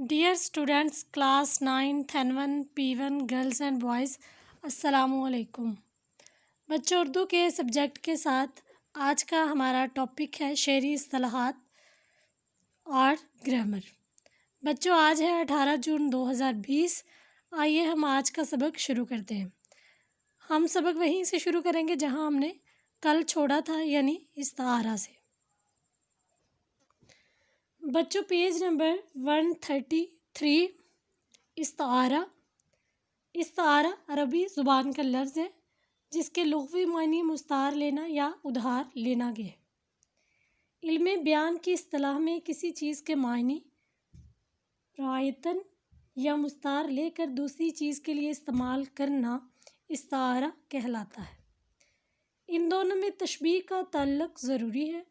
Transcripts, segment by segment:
Dear students class 9th N1 P1 girls and boys, السلام علیکم بچوں۔ اردو کے سبجیکٹ کے ساتھ آج کا ہمارا ٹاپک ہے شعری اصطلاحات اور گرامر۔ بچوں آج ہے 18 جون 2020۔ آئیے ہم آج کا سبق شروع کرتے ہیں۔ ہم سبق وہیں سے شروع کریں گے جہاں ہم نے کل چھوڑا تھا، یعنی استعارہ سے۔ بچوں پیج نمبر 133، استعارہ۔ استعارہ عربی زبان کا لفظ ہے جس کے لغوی معنی مستعار لینا یا ادھار لینا کے ہے۔ علم بیان کی اصطلاح میں کسی چیز کے معنی رعایتاً یا مستعار لے کر دوسری چیز کے لیے استعمال کرنا استعارہ کہلاتا ہے۔ ان دونوں میں تشبیہ کا تعلق ضروری ہے۔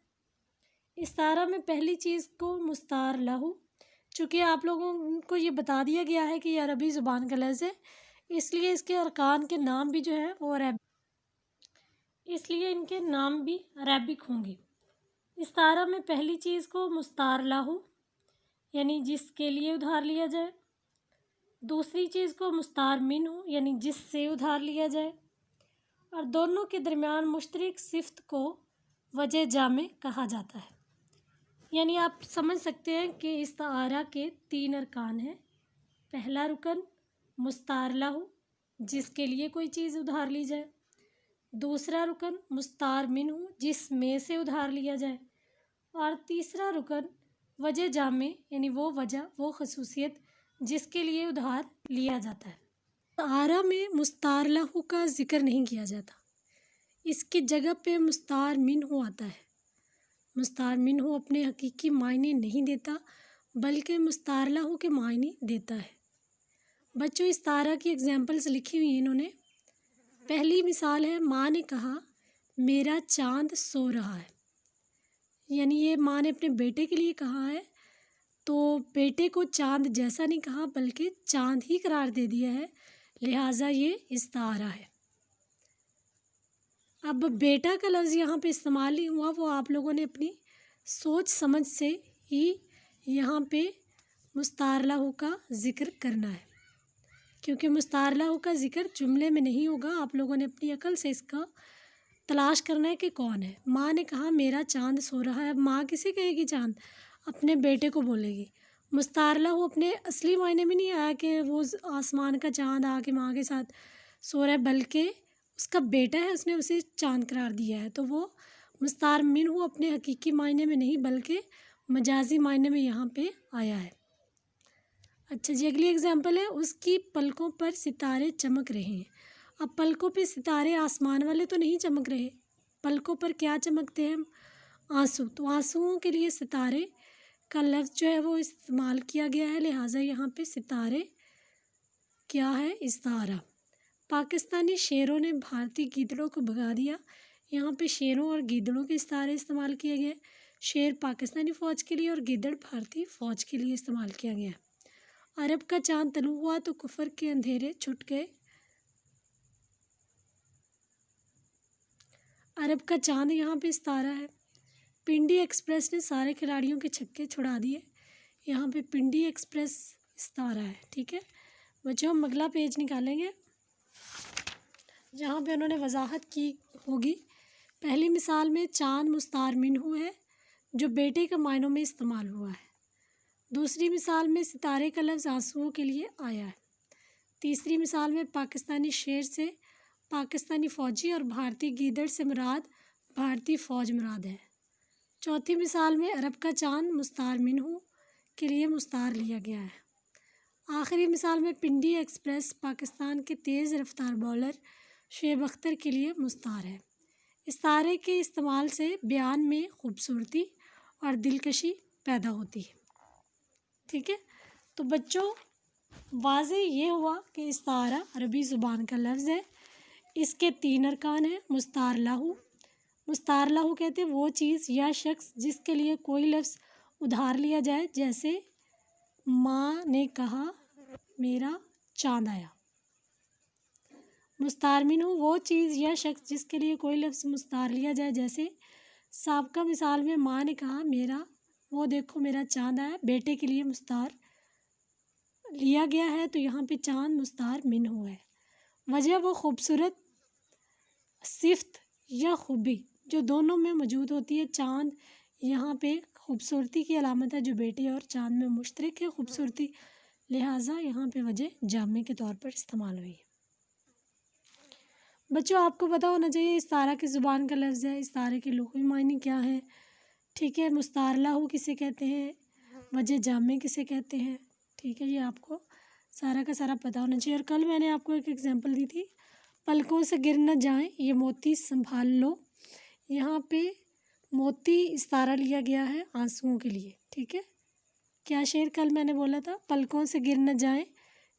استعارہ میں پہلی چیز کو مستعار لہو، چونکہ آپ لوگوں کو یہ بتا دیا گیا ہے کہ یہ عربی زبان کا لفظ ہے، اس لیے اس کے ارکان کے نام بھی جو ہے وہ ان کے نام بھی عربک ہوں گے۔ استعارہ میں پہلی چیز کو مستعار لہو یعنی جس کے لیے ادھار لیا جائے، دوسری چیز کو مستعار منہ یعنی جس سے ادھار لیا جائے، اور دونوں کے درمیان مشترک صفت کو وجہ جامع کہا جاتا ہے۔ یعنی آپ سمجھ سکتے ہیں کہ استعارہ کے 3 ارکان ہیں۔ پہلا رکن مستعار لہو، جس کے لیے کوئی چیز ادھار لی جائے۔ دوسرا رکن مستعار منہ، جس میں سے ادھار لیا جائے۔ اور تیسرا رکن وجہ جامع یعنی وہ وجہ، وہ خصوصیت جس کے لیے ادھار لیا جاتا ہے۔ استعارہ میں مستعار لہو کا ذکر نہیں کیا جاتا، اس کی جگہ پہ مستعار منہ آتا ہے۔ مستعار منہ اپنے حقیقی معنی نہیں دیتا بلکہ مستعار لہو کے معنی دیتا ہے۔ بچوں استعارہ کی ایگزامپلس لکھی ہوئی ہیں انہوں نے۔ پہلی مثال ہے، ماں نے کہا میرا چاند سو رہا ہے۔ یعنی یہ ماں نے اپنے بیٹے کے لیے کہا ہے، تو بیٹے کو چاند جیسا نہیں کہا بلکہ چاند ہی قرار دے دیا ہے، لہٰذا یہ استعارہ ہے۔ اب بیٹا کا لفظ یہاں پہ استعمال نہیں ہوا، وہ آپ لوگوں نے اپنی سوچ سمجھ سے ہی یہاں پہ مستعار لہو کا ذکر کرنا ہے، کیونکہ مستعار لہو کا ذکر جملے میں نہیں ہوگا۔ آپ لوگوں نے اپنی عقل سے اس کا تلاش کرنا ہے کہ کون ہے۔ ماں نے کہا میرا چاند سو رہا ہے۔ اب ماں کسے کہے گی چاند؟ اپنے بیٹے کو بولے گی۔ مستعار لہو اپنے اصلی معنی میں نہیں آیا کہ وہ آسمان کا چاند آ کے ماں کے ساتھ سو رہا ہے، بلکہ اس کا بیٹا ہے، اس نے اسے چاند قرار دیا ہے، تو وہ مستعار منہ اپنے حقیقی معنی میں نہیں بلکہ مجازی معنی میں یہاں پہ آیا ہے۔ اچھا جی، اگلی ایگزامپل ہے، اس کی پلکوں پر ستارے چمک رہے ہیں۔ اب پلکوں پہ ستارے آسمان والے تو نہیں چمک رہے، پلکوں پر کیا چمکتے ہیں؟ آنسو۔ تو آنسوؤں کے لیے ستارے کا لفظ جو ہے وہ استعمال کیا گیا ہے، لہٰذا یہاں پہ ستارے کیا ہے؟ استعارہ۔ پاکستانی شیروں نے بھارتی گیدڑوں کو بھگا دیا۔ یہاں پہ شیروں اور گیدڑوں کے استعارے استعمال کیے گئے۔ شیر پاکستانی فوج کے لیے اور گیدڑ بھارتی فوج کے لیے استعمال کیا گیا۔ عرب کا چاند طلوع ہوا تو کفر کے اندھیرے چھٹ گئے۔ عرب کا چاند یہاں پہ استعارہ ہے۔ پنڈی ایکسپریس نے سارے کھلاڑیوں کے چھکے چھڑا دیے۔ یہاں پہ پنڈی ایکسپریس استعارہ ہے، ٹھیک ہے بچوں۔ ہم اگلا پیج نکالیں گے جہاں پہ انہوں نے وضاحت کی ہوگی۔ پہلی مثال میں چاند مستعار منہ ہے جو بیٹے کے معنوں میں استعمال ہوا ہے۔ دوسری مثال میں ستارے کا لفظ آنسوؤں کے لیے آیا ہے۔ تیسری مثال میں پاکستانی شیر سے پاکستانی فوجی اور بھارتی گیدڑ سے مراد بھارتی فوج مراد ہے۔ چوتھی مثال میں عرب کا چاند مستعار منہ کے لیے مستعار لیا گیا ہے۔ آخری مثال میں پنڈی ایکسپریس پاکستان کے تیز رفتار بالر شعیب اختر کے لیے مستعار ہے۔ استعارے کے استعمال سے بیان میں خوبصورتی اور دلکشی پیدا ہوتی ہے، ٹھیک ہے۔ تو بچوں واضح یہ ہوا کہ استعارہ عربی زبان کا لفظ ہے، اس کے 3 ارکان ہیں۔ مستعار لہو، مستعار لہو کہتے ہیں وہ چیز یا شخص جس کے لیے کوئی لفظ ادھار لیا جائے، جیسے ماں نے کہا میرا چاند آیا۔ مستعار منہ وہ چیز یا شخص جس کے لیے کوئی لفظ مستعار لیا جائے، جیسے سابقہ مثال میں ماں نے کہا وہ دیکھو میرا چاند آیا، بیٹے کے لیے مستعار لیا گیا ہے تو یہاں پہ چاند مستعار منہ ہے۔ وجہ وہ خوبصورت صفت یا خوبی جو دونوں میں موجود ہوتی ہے۔ چاند یہاں پہ خوبصورتی کی علامت ہے جو بیٹی اور چاند میں مشترک ہے خوبصورتی، لہٰذا یہاں پہ وجہ جامع کے طور پر استعمال ہوئی ہے۔ بچوں آپ کو پتہ ہونا چاہیے استعارہ کس زبان کا لفظ ہے، استعارے کے لغوی معنی کیا ہے، ٹھیک ہے، مستعار لہو کسے کہتے ہیں، وجہ جامع کسے کہتے ہیں، ٹھیک ہے، یہ آپ کو سارا کا سارا پتہ ہونا چاہیے۔ اور کل میں نے آپ کو ایک ایگزامپل دی تھی، پلکوں سے گر نہ جائیں یہ موتی سنبھال لو، یہاں پہ موتی استعارہ لیا گیا ہے آنسوؤں کے لیے، ٹھیک ہے۔ کیا شعر کل میں نے بولا تھا، پلکوں سے گر نہ جائیں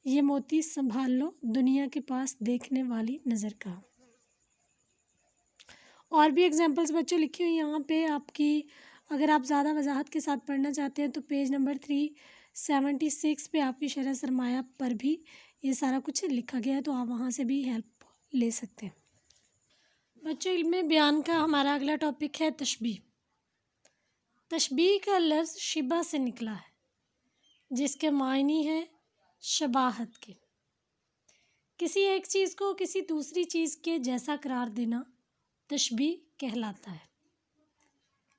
یہ موتی سنبھال لو، دنیا کے پاس دیکھنے والی نظر کا۔ اور بھی ایگزامپلس بچوں لکھی ہوئی یہاں پہ آپ کی، اگر آپ زیادہ وضاحت کے ساتھ پڑھنا چاہتے ہیں تو پیج نمبر 376 پہ آپ کی شرح سرمایہ پر بھی یہ سارا کچھ لکھا گیا ہے، تو آپ وہاں سے بھی ہیلپ لے سکتے ہیں۔ بچوں علم بیان کا ہمارا اگلا ٹاپک ہے تشبیہ۔ تشبیہ کا لفظ شبہ سے نکلا ہے جس کے معنی ہے شباہت کے، کسی ایک چیز کو کسی دوسری چیز کے جیسا قرار دینا تشبیہ کہلاتا ہے۔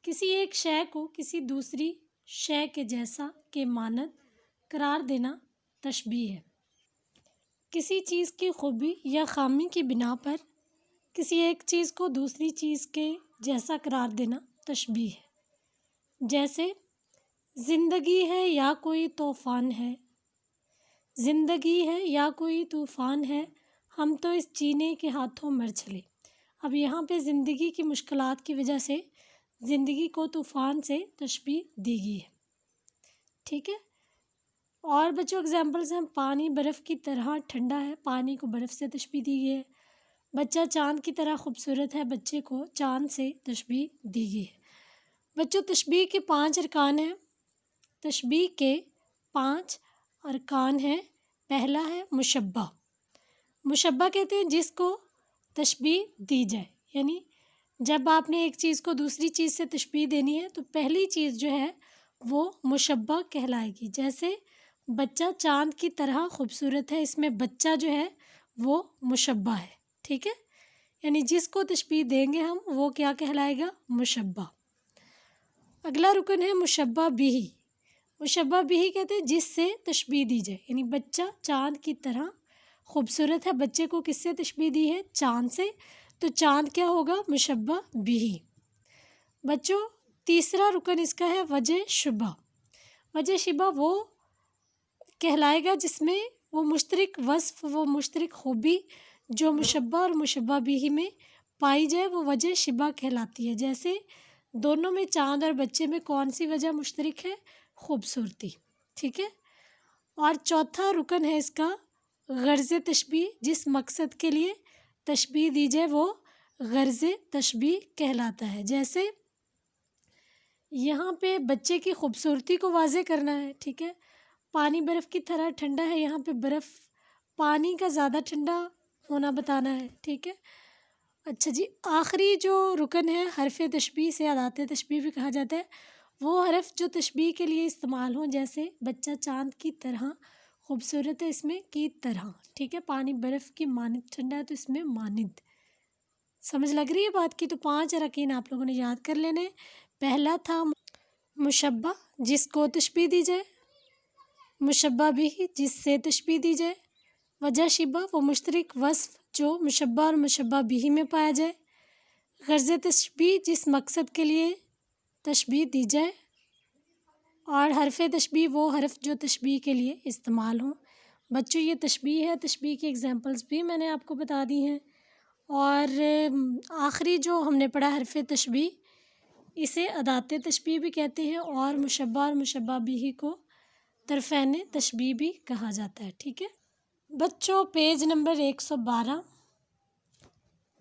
کسی ایک شے کو کسی دوسری شے کے جیسا کے مانند قرار دینا تشبیہ ہے۔ کسی چیز کی خوبی یا خامی کی بنا پر کسی ایک چیز کو دوسری چیز کے جیسا قرار دینا تشبیہ ہے۔ جیسے زندگی ہے یا کوئی طوفان ہے، زندگی ہے یا کوئی طوفان ہے، ہم تو اس جینے کے ہاتھوں مر چلے۔ اب یہاں پہ زندگی کی مشکلات کی وجہ سے زندگی کو طوفان سے تشبیہ دی گئی ہے، ٹھیک ہے۔ اور بچوں ایگزامپلس ہیں، پانی برف کی طرح ٹھنڈا ہے، پانی کو برف سے تشبیہ دی گئی ہے۔ بچہ چاند کی طرح خوبصورت ہے، بچے کو چاند سے تشبیہ دی گئی ہے۔ بچوں تشبیہ کے 5 ارکان ہیں، تشبیہ کے 5 ارکان ہیں۔ پہلا ہے مشبہ۔ مشبہ کہتے ہیں جس کو تشبیہ دی جائے، یعنی جب آپ نے ایک چیز کو دوسری چیز سے تشبیہ دینی ہے تو پہلی چیز جو ہے وہ مشبہ کہلائے گی۔ جیسے بچہ چاند کی طرح خوبصورت ہے، اس میں بچہ جو ہے وہ مشبہ ہے، ٹھیک ہے، یعنی جس کو تشبیہ دیں گے ہم وہ کیا کہلائے گا، مشبہ۔ اگلا رکن ہے مشبہ بہ۔ مشبہ بہ کہتے ہیں جس سے تشبیہ دی جائے، یعنی بچہ چاند کی طرح خوبصورت ہے، بچے کو کس سے تشبیہ دی ہے، چاند سے، تو چاند کیا ہوگا، مشبہ بہ۔ بچوں تیسرا رکن اس کا ہے وجہ شبہ۔ وجہ شبہ وہ کہلائے گا جس میں وہ مشترک وصف، وہ مشترک خوبی جو مشبہ اور مشبہ بہ میں پائی جائے وہ وجہ شبہ کہلاتی ہے۔ جیسے دونوں میں چاند اور بچے میں کون سی وجہ مشترک ہے، خوبصورتی، ٹھیک ہے۔ اور چوتھا رکن ہے اس کا غرض تشبیہ، جس مقصد کے لیے تشبیہ دی جائے وہ غرض تشبیہ کہلاتا ہے۔ جیسے یہاں پہ بچے کی خوبصورتی کو واضح کرنا ہے، ٹھیک ہے، پانی برف کی طرح ٹھنڈا ہے، یہاں پہ برف پانی کا زیادہ ٹھنڈا ہونا بتانا ہے، ٹھیک ہے۔ اچھا جی، آخری جو رکن ہے حرف تشبیہ سے ادات تشبیہ بھی کہا جاتا ہے، وہ حرف جو تشبیہ کے لیے استعمال ہوں، جیسے بچہ چاند کی طرح خوبصورت ہے، اس میں کی طرح، ٹھیک ہے، پانی برف کی مانند ٹھنڈا ہے تو اس میں مانند۔ سمجھ لگ رہی ہے بات کی؟ تو 5 ارکان آپ لوگوں نے یاد کر لینے۔ پہلا تھا مشبہ جس کو تشبیہ دی جائے، مشبہ بہ جس سے تشبیہ دی جائے، وجہ شبہ وہ مشترک وصف جو مشبہ اور مشبہ بہ میں پایا جائے، غرض تشبیہ جس مقصد کے لیے تشبیہ دی جائے، اور حرف تشبیہ وہ حرف جو تشبیہ کے لیے استعمال ہوں۔ بچوں یہ تشبیہ ہے، تشبیہ کی ایگزامپلس بھی میں نے آپ کو بتا دی ہیں۔ اور آخری جو ہم نے پڑھا حرف تشبیہ، اسے ادات تشبیہ بھی کہتے ہیں، اور مشبہ اور مشبہ بہ کو طرفین تشبیہ بھی کہا جاتا ہے، ٹھیک ہے۔ بچوں پیج نمبر 112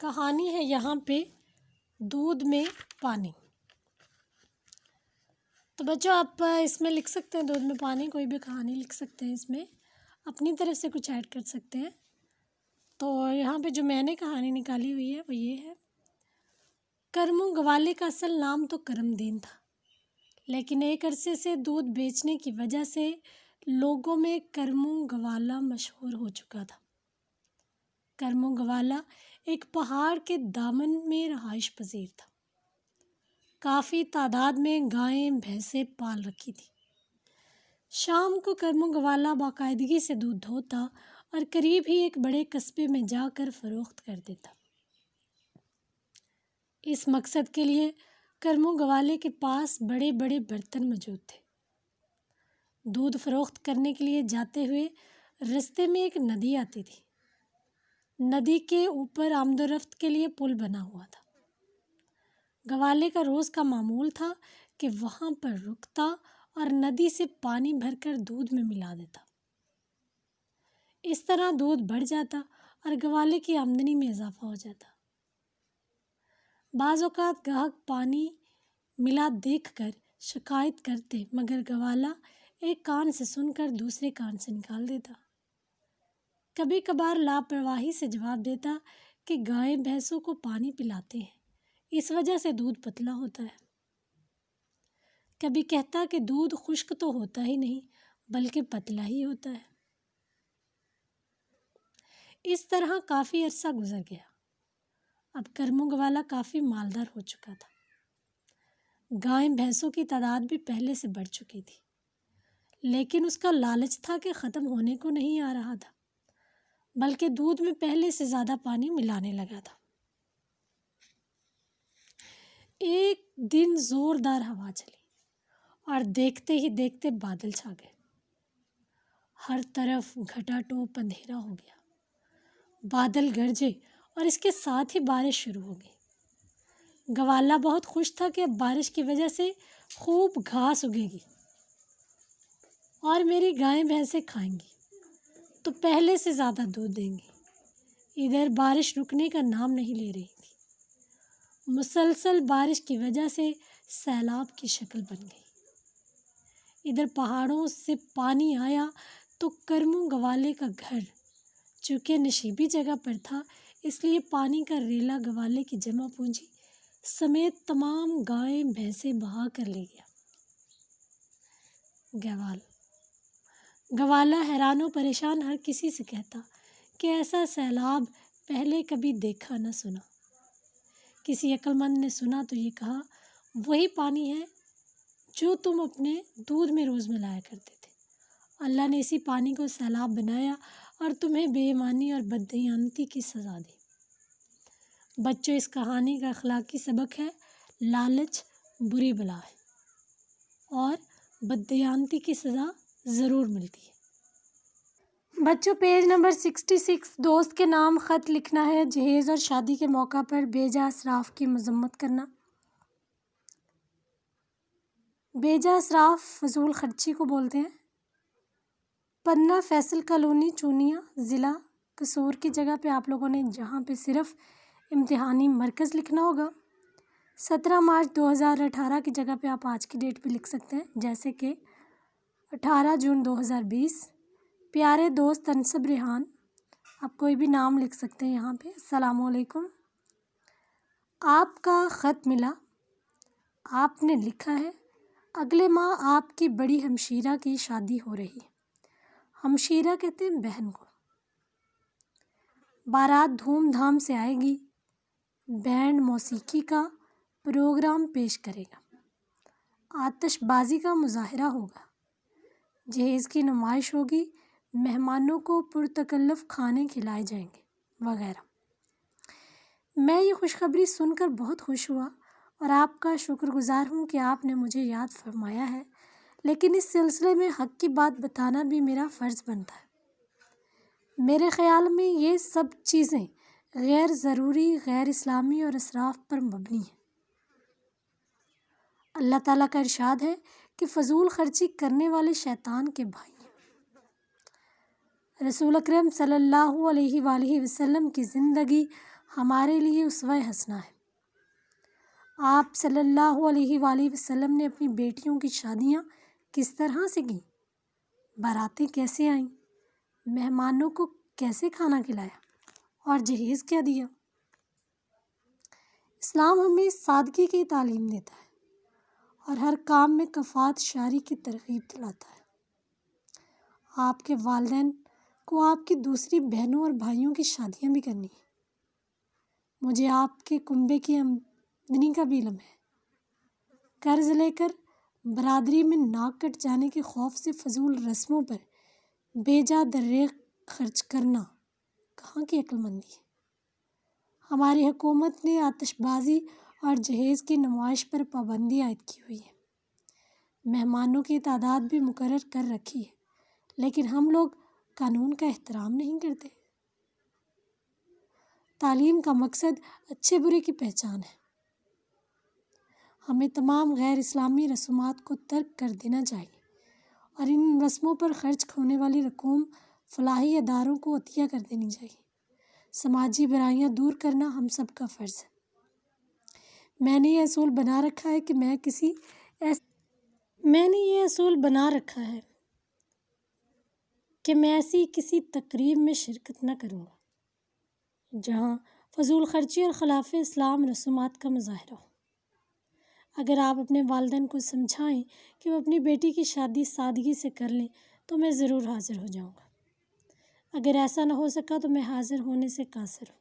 کہانی ہے یہاں پہ دودھ میں پانی۔ تو بچوں آپ اس میں لکھ سکتے ہیں دودھ میں پانی، کوئی بھی کہانی لکھ سکتے ہیں، اس میں اپنی طرف سے کچھ ایڈ کر سکتے ہیں۔ تو یہاں پہ جو میں نے کہانی نکالی ہوئی ہے وہ یہ ہے، کرمو گوالے کا اصل نام تو کرم دین تھا، لیکن ایک عرصے سے دودھ بیچنے کی وجہ سے لوگوں میں کرمو گوالا مشہور ہو چکا تھا۔ کرمو گوالا ایک پہاڑ کے دامن میں رہائش پذیر تھا۔ کافی تعداد میں گائیں بھینسیں پال رکھی تھی۔ شام کو کرمو گوالا باقاعدگی سے دودھ دھوتا اور قریب ہی ایک بڑے قصبے میں جا کر فروخت کر دیتا۔ اس مقصد کے لیے کرمو گوالے کے پاس بڑے بڑے برتن موجود تھے۔ دودھ فروخت کرنے کے لیے جاتے ہوئے رستے میں ایک ندی آتی تھی۔ ندی کے اوپر آمد و رفت کے لیے پل بنا ہوا تھا۔ گوالے کا روز کا معمول تھا کہ وہاں پر رکتا اور ندی سے پانی بھر کر دودھ میں ملا دیتا۔ اس طرح دودھ بڑھ جاتا اور گوالے کی آمدنی میں اضافہ ہو جاتا۔ بعض اوقات گاہک پانی ملا دیکھ کر شکایت کرتے، مگر گوالا ایک کان سے سن کر دوسرے کان سے نکال دیتا۔ کبھی کبھار لاپرواہی سے جواب دیتا کہ گائیں بھینسوں کو پانی پلاتے ہیں، اس وجہ سے دودھ پتلا ہوتا ہے۔ کبھی کہتا کہ دودھ خشک تو ہوتا ہی نہیں بلکہ پتلا ہی ہوتا ہے۔ اس طرح کافی عرصہ گزر گیا۔ اب کرمو گوالا کافی مالدار ہو چکا تھا۔ گائیں بھینسوں کی تعداد بھی پہلے سے بڑھ چکی تھی، لیکن اس کا لالچ تھا کہ ختم ہونے کو نہیں آ رہا تھا، بلکہ دودھ میں پہلے سے زیادہ پانی ملانے لگا تھا۔ ایک دن زوردار ہوا چلی اور دیکھتے ہی دیکھتے بادل چھا گئے۔ ہر طرف گھٹا ٹوپ اندھیرا ہو گیا۔ بادل گرجے اور اس کے ساتھ ہی بارش شروع ہو گئی۔ گوالا بہت خوش تھا کہ اب بارش کی وجہ سے خوب گھاس اگے گی اور میری گائیں بھینسیں کھائیں گی تو پہلے سے زیادہ دودھ دیں گی۔ ادھر بارش رکنے کا نام نہیں لے رہی تھی۔ مسلسل بارش کی وجہ سے سیلاب کی شکل بن گئی۔ ادھر پہاڑوں سے پانی آیا تو کرمو گوالے کا گھر چونکہ نشیبی جگہ پر تھا، اس لیے پانی کا ریلا گوالے کی جمع پونجی سمیت تمام گائیں بھینسیں بہا کر لے گیا۔ گوالا حیران و پریشان ہر کسی سے کہتا کہ ایسا سیلاب پہلے کبھی دیکھا نہ سنا۔ کسی عقل مند نے سنا تو یہ کہا، وہی پانی ہے جو تم اپنے دودھ میں روز ملایا کرتے تھے۔ اللہ نے اسی پانی کو سیلاب بنایا اور تمہیں بے ایمانی اور بددیانتی کی سزا دی۔ بچوں، اس کہانی کا اخلاقی سبق ہے، لالچ بری بلا ہے اور بددیانتی کی سزا ضرور ملتی ہے۔ بچوں، پیج نمبر 66، دوست کے نام خط لکھنا ہے۔ جہیز اور شادی کے موقع پر بے جا اسراف کی مذمت کرنا۔ بے جا اسراف فضول خرچی کو بولتے ہیں۔ پننا فیصل کالونی، چونیا، ضلع قصور کی جگہ پہ آپ لوگوں نے جہاں پہ صرف امتحانی مرکز لکھنا ہوگا۔ 17 مارچ 2018 کی جگہ پہ آپ آج کی ڈیٹ بھی لکھ سکتے ہیں، جیسے کہ 18 جون 2020۔ پیارے دوست انصب ریحان، آپ کوئی بھی نام لکھ سکتے ہیں یہاں پہ۔ السلام علیکم، آپ کا خط ملا۔ آپ نے لکھا ہے، اگلے ماہ آپ کی بڑی ہمشیرہ کی شادی ہو رہی ہے۔ ہمشیرہ کہتے ہیں بہن کو۔ بارات دھوم دھام سے آئے گی، بینڈ موسیقی کا پروگرام پیش کرے گا، آتش بازی کا مظاہرہ ہوگا، جہیز کی نمائش ہوگی، مہمانوں کو پرتکلف کھانے کھلائے جائیں گے وغیرہ۔ میں یہ خوشخبری سن کر بہت خوش ہوا اور آپ کا شکر گزار ہوں کہ آپ نے مجھے یاد فرمایا ہے، لیکن اس سلسلے میں حق کی بات بتانا بھی میرا فرض بنتا ہے۔ میرے خیال میں یہ سب چیزیں غیر ضروری، غیر اسلامی اور اسراف پر مبنی ہیں۔ اللہ تعالیٰ کا ارشاد ہے کہ فضول خرچی کرنے والے شیطان کے بھائی ہیں۔ رسول اکرم صلی اللہ علیہ وآلہ وسلم کی زندگی ہمارے لیے اسوہ حسنہ ہے۔ آپ صلی اللہ علیہ وآلہ وسلم نے اپنی بیٹیوں کی شادیاں کس طرح سے کیں، باراتیں کیسے آئیں، مہمانوں کو کیسے کھانا کھلایا اور جہیز کیا دیا۔ اسلام ہمیں سادگی کی تعلیم دیتا ہے اور ہر کام میں کفایت شعاری کی ترغیب دلاتا ہے۔ آپ کے والدین کو آپ کی دوسری بہنوں اور بھائیوں کی شادیاں بھی کرنی ہیں۔ مجھے آپ کے کنبے کی آمدنی کا بھی علم ہے۔ قرض لے کر برادری میں ناک کٹ جانے کے خوف سے فضول رسموں پر بے جا دریغ خرچ کرنا کہاں کی عقل مندی ہے۔ ہماری حکومت نے آتش بازی اور جہیز کی نمائش پر پابندی عائد کی ہوئی ہے۔ مہمانوں کی تعداد بھی مقرر کر رکھی ہے، لیکن ہم لوگ قانون کا احترام نہیں کرتے۔ تعلیم کا مقصد اچھے برے کی پہچان ہے۔ ہمیں تمام غیر اسلامی رسومات کو ترک کر دینا چاہیے اور ان رسموں پر خرچ ہونے والی رقوم فلاحی اداروں کو عطیہ کر دینی چاہیے۔ سماجی برائیاں دور کرنا ہم سب کا فرض ہے۔ میں نے یہ اصول بنا رکھا ہے کہ میں ایسی کسی تقریب میں شرکت نہ کروں گا جہاں فضول خرچی اور خلاف اسلام رسومات کا مظاہرہ ہو۔ اگر آپ اپنے والدین کو سمجھائیں کہ وہ اپنی بیٹی کی شادی سادگی سے کر لیں تو میں ضرور حاضر ہو جاؤں گا۔ اگر ایسا نہ ہو سکا تو میں حاضر ہونے سے قاصر ہوں۔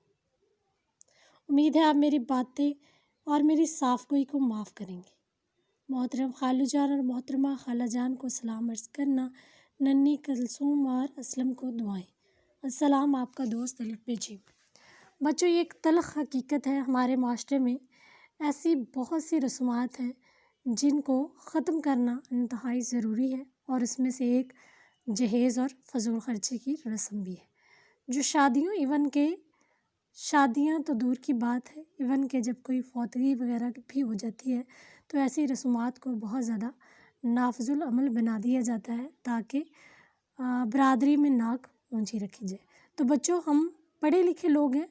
امید ہے آپ میری باتیں اور میری صاف گوئی کو معاف کریں گے۔ محترم خالو جان اور محترمہ خالہ جان کو سلام عرض کرنا، ننھی کلثوم اور اسلم کو دعائیں۔ السلام، آپ کا دوست الف جی۔ بچوں، یہ ایک تلخ حقیقت ہے، ہمارے معاشرے میں ایسی بہت سی رسومات ہیں جن کو ختم کرنا انتہائی ضروری ہے، اور اس میں سے ایک جہیز اور فضول خرچی کی رسم بھی ہے، جو شادیاں تو دور کی بات ہے، ایون کہ جب کوئی فوتگی وغیرہ بھی ہو جاتی ہے تو ایسی رسومات کو بہت زیادہ نافذ العمل بنا دیا جاتا ہے تاکہ برادری میں ناک اونچی رکھی جائے۔ تو بچوں، ہم پڑھے لکھے لوگ ہیں،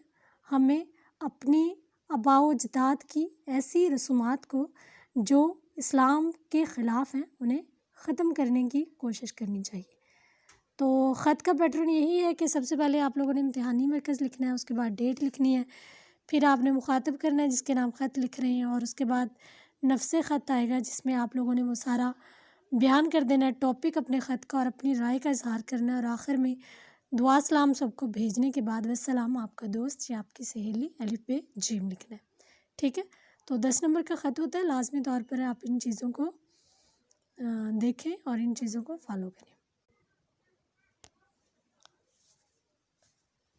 ہمیں اپنی آباء و اجداد کی ایسی رسومات کو جو اسلام کے خلاف ہیں انہیں ختم کرنے کی کوشش کرنی چاہیے۔ تو خط کا پیٹرن یہی ہے کہ سب سے پہلے آپ لوگوں نے امتحانی مرکز لکھنا ہے، اس کے بعد ڈیٹ لکھنی ہے، پھر آپ نے مخاطب کرنا ہے جس کے نام خط لکھ رہے ہیں، اور اس کے بعد نفس خط آئے گا جس میں آپ لوگوں نے وہ سارا بیان کر دینا ہے، ٹاپک اپنے خط کا، اور اپنی رائے کا اظہار کرنا ہے، اور آخر میں دعا سلام سب کو بھیجنے کے بعد والسلام آپ کا دوست یا آپ کی سہیلی الف ب جیم لکھنا ہے۔ ٹھیک ہے؟ تو 10 نمبر کا خط ہوتا ہے، لازمی طور پر آپ ان چیزوں کو دیکھیں اور ان چیزوں کو فالو کریں۔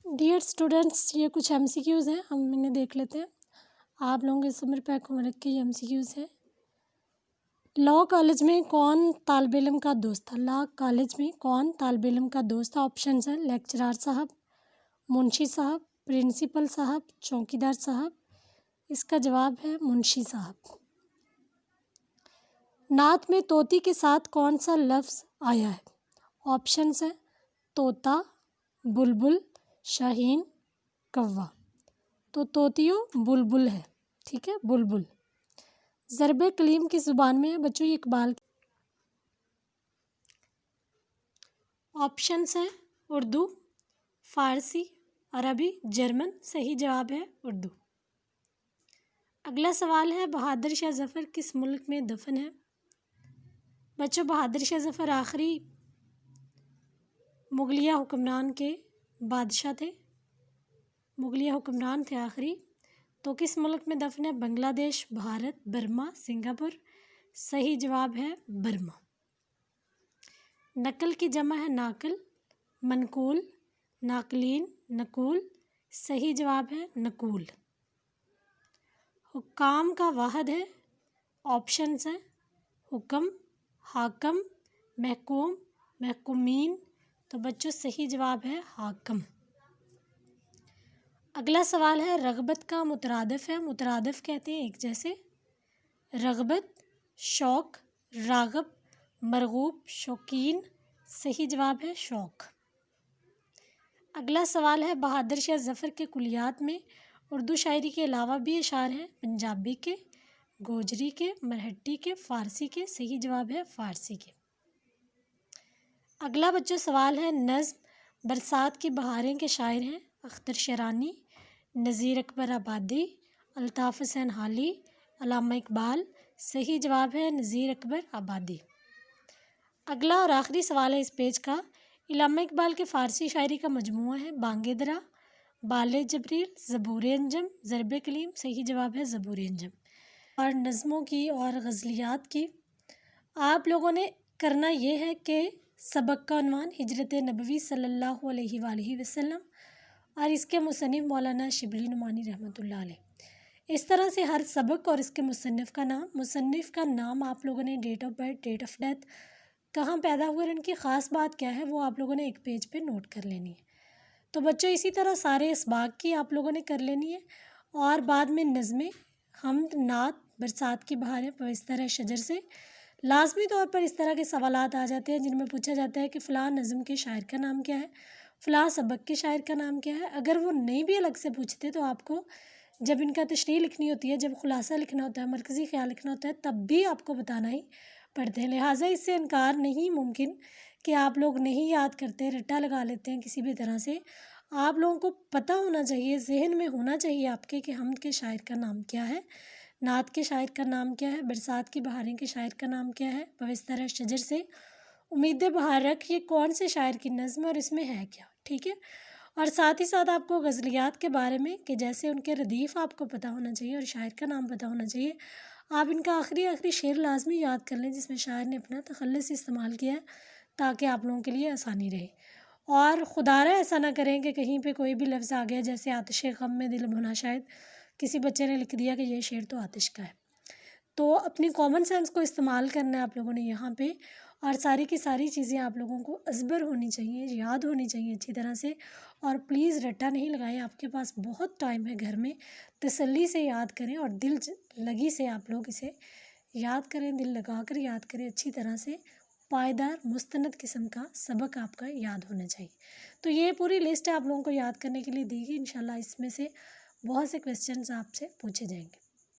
ڈیئر اسٹوڈنٹس، یہ کچھ ایم سی کیوز ہیں، ہم انہیں دیکھ لیتے ہیں۔ آپ لوگوں کے سمر پیک ہوم ورک کے یہ ایم سی کیوز ہیں۔ لاء کالج میں کون طالب علم کا دوست تھا؟ لاء کالج میں کون طالب علم کا دوست تھا؟ آپشنز ہیں: لیکچرار صاحب، منشی صاحب، پرنسپل صاحب، چوکیدار صاحب۔ اس کا جواب ہے منشی صاحب۔ نعت میں طوطی کے ساتھ کون سا لفظ آیا ہے؟ آپشنز ہیں: طوطا، بلبل، شاہین، کوا۔ تو طوطیوں بلبل ہے، ٹھیک ہے، بلبل۔ ضرب کلیم کس زبان میں ہے؟ بچوں، یہ اقبال کی۔ آپشنز ہیں: اردو، فارسی، عربی، جرمن۔ صحیح جواب ہے اردو۔ اگلا سوال ہے، بہادر شاہ ظفر کس ملک میں دفن ہے؟ بچوں، بہادر شاہ ظفر آخری مغلیہ حکمران کے بادشاہ تھے، مغلیہ حکمران تھے آخری۔ تو کس ملک میں دفن ہے؟ بنگلہ دیش، بھارت، برما، سنگاپور۔ صحیح جواب ہے برما۔ نقل کی جمع ہے ناقل، منقول، ناقلین، نقول۔ صحیح جواب ہے نقول۔ حکام کا واحد ہے؟ آپشنز ہیں: حکم، حاکم، محکوم، محکومین۔ تو بچوں صحیح جواب ہے حاکم۔ اگلا سوال ہے، رغبت کا مترادف ہے؟ مترادف کہتے ہیں ایک جیسے۔ رغبت، شوق، راغب، مرغوب، شوقین۔ صحیح جواب ہے شوق۔ اگلا سوال ہے، بہادر شاہ ظفر کے کلیات میں اردو شاعری کے علاوہ بھی اشعار ہیں؟ پنجابی کے، گوجری کے، مرہٹی کے، فارسی کے۔ صحیح جواب ہے فارسی کے۔ اگلا بچوں سوال ہے، نظم برسات کی بہاریں کے شاعر ہیں؟ اختر شیرانی، نذیر اکبر آبادی، الطاف حسین حالی، علامہ اقبال۔ صحیح جواب ہے نذیر اکبر آبادی۔ اگلا اور آخری سوال ہے اس پیج کا، علامہ اقبال کے فارسی شاعری کا مجموعہ ہے بانگ درا، بال جبریل، زبور انجم، ضرب کلیم۔ صحیح جواب ہے زبور انجم۔ اور نظموں کی اور غزلیات کی آپ لوگوں نے کرنا یہ ہے کہ سبق کا عنوان ہجرت نبوی صلی اللہ علیہ وآلہ وسلم اور اس کے مصنف مولانا شبلی نعمانی رحمۃ اللہ علیہ۔ اس طرح سے ہر سبق اور اس کے مصنف کا نام آپ لوگوں نے، date of birth, date of death, کہاں پیدا ہوئے اور ان کی خاص بات کیا ہے وہ آپ لوگوں نے ایک پیج پہ نوٹ کر لینی ہے۔ تو بچوں اسی طرح سارے اسباق کی آپ لوگوں نے کر لینی ہے، اور بعد میں نظمیں، حمد، نعت، برسات کی بہاریں، پوستر شجر سے لازمی طور پر اس طرح کے سوالات آ جاتے ہیں جن میں پوچھا جاتا ہے کہ فلاں نظم کے شاعر کا نام کیا ہے، فلاں سبق کے شاعر کا نام کیا ہے۔ اگر وہ نہیں بھی الگ سے پوچھتے تو آپ کو جب ان کا تشریح لکھنی ہوتی ہے، جب خلاصہ لکھنا ہوتا ہے، مرکزی خیال لکھنا ہوتا ہے، تب بھی آپ کو بتانا ہی پڑتے ہیں۔ لہٰذا اس سے انکار نہیں ممکن کہ آپ لوگ نہیں یاد کرتے، رٹا لگا لیتے ہیں کسی بھی طرح سے۔ آپ لوگوں کو پتہ ہونا چاہیے، ذہن میں ہونا چاہیے آپ کے کہ حمد کے شاعر کا نام کیا ہے، نعت کے شاعر کا نام کیا ہے، برسات کی بہاریں کے شاعر کا نام کیا ہے، پوستر شجر سے امید بہار رکھ یہ کون سے شاعر کی نظم اور اس میں ہے کیا، ٹھیک ہے۔ اور ساتھ ہی ساتھ آپ کو غزلیات کے بارے میں کہ جیسے ان کے ردیف آپ کو پتہ ہونا چاہیے اور شاعر کا نام پتہ ہونا چاہیے۔ آپ ان کا آخری شعر لازمی یاد کر لیں جس میں شاعر نے اپنا تخلص استعمال کیا ہے تاکہ آپ لوگوں کے لیے آسانی رہے۔ اور خدارہ ایسا نہ کریں کہ کہیں پہ کوئی بھی لفظ آ گیا، جیسے آتش غم میں دل بھنا، شاید کسی بچے نے لکھ دیا کہ یہ شعر تو آتش کا ہے۔ تو اپنی کامن سینس کو استعمال کرنا ہے آپ لوگوں نے یہاں پہ، اور ساری کی ساری چیزیں آپ لوگوں کو ازبر ہونی چاہیے، یاد ہونی چاہیے اچھی طرح سے۔ اور پلیز رٹا نہیں لگائیں، آپ کے پاس بہت ٹائم ہے گھر میں، تسلی سے یاد کریں اور دل لگی سے آپ لوگ اسے یاد کریں، دل لگا کر یاد کریں اچھی طرح سے۔ پائیدار مستند قسم کا سبق آپ کا یاد ہونا چاہیے۔ تو یہ پوری لسٹ آپ لوگوں کو یاد کرنے کے لیے دی گئی، انشاءاللہ اس میں سے بہت سے کویسچنز آپ سے پوچھے جائیں گے۔